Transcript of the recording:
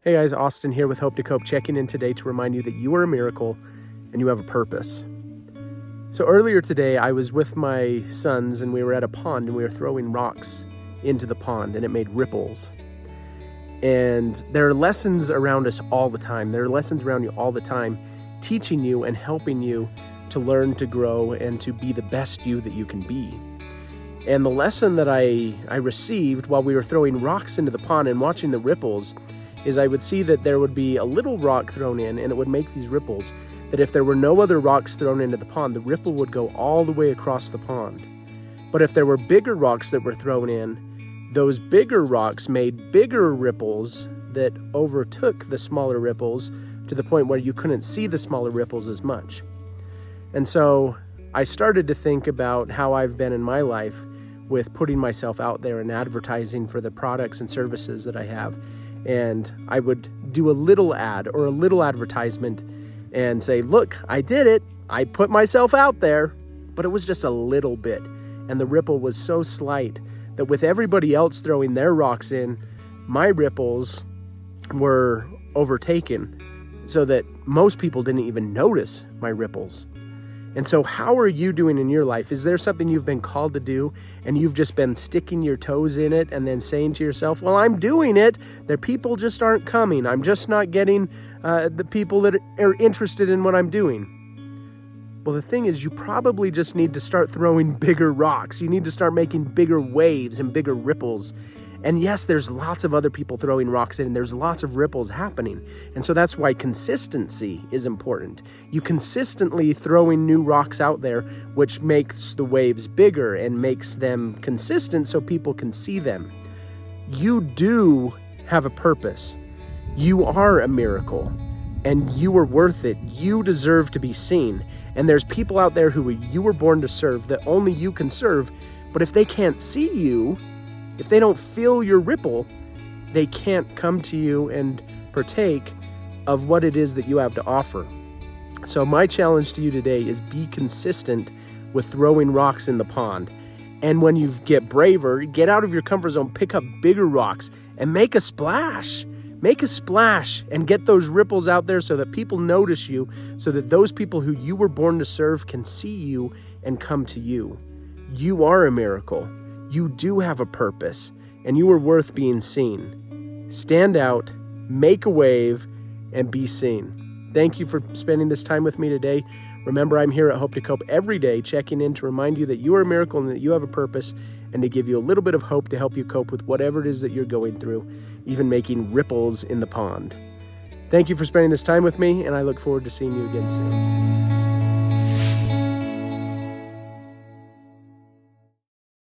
Hey guys, Austin here with Hope to Cope, checking in today to remind you that you are a miracle and you have a purpose. So earlier today, I was with my sons and we were at a pond and we were throwing rocks into the pond and it made ripples. And there are lessons around us all the time. There are lessons around you all the time, teaching you and helping you to learn, to grow, and to be the best you that you can be. And the lesson that I received while we were throwing rocks into the pond and watching the ripples is I would see that there would be a little rock thrown in and it would make these ripples, that if there were no other rocks thrown into the pond, the ripple would go all the way across the pond. But if there were bigger rocks that were thrown in, those bigger rocks made bigger ripples that overtook the smaller ripples to the point where you couldn't see the smaller ripples as much. And so I started to think about how I've been in my life with putting myself out there and advertising for the products and services that I have. And I would do a little ad or a little advertisement and say, look, I did it. I put myself out there, but it was just a little bit. And the ripple was so slight that with everybody else throwing their rocks in, my ripples were overtaken so that most people didn't even notice my ripples. And so how are you doing in your life? Is there something you've been called to do and you've just been sticking your toes in it and then saying to yourself, well, I'm doing it. The people just aren't coming. I'm just not getting the people that are interested in what I'm doing. Well, the thing is, you probably just need to start throwing bigger rocks. You need to start making bigger waves and bigger ripples. And yes, there's lots of other people throwing rocks in, and there's lots of ripples happening. And so that's why consistency is important. You consistently throwing new rocks out there, which makes the waves bigger and makes them consistent so people can see them. You do have a purpose. You are a miracle, and you are worth it. You deserve to be seen. And there's people out there who you were born to serve that only you can serve. But if they can't see you, if they don't feel your ripple, they can't come to you and partake of what it is that you have to offer. So my challenge to you today is be consistent with throwing rocks in the pond. And when you get braver, get out of your comfort zone, pick up bigger rocks and make a splash. Make a splash and get those ripples out there so that people notice you, so that those people who you were born to serve can see you and come to you. You are a miracle. You do have a purpose, and you are worth being seen. Stand out, make a wave, and be seen. Thank you for spending this time with me today. Remember, I'm here at Hope to Cope every day, checking in to remind you that you are a miracle and that you have a purpose, and to give you a little bit of hope to help you cope with whatever it is that you're going through, even making ripples in the pond. Thank you for spending this time with me, and I look forward to seeing you again soon.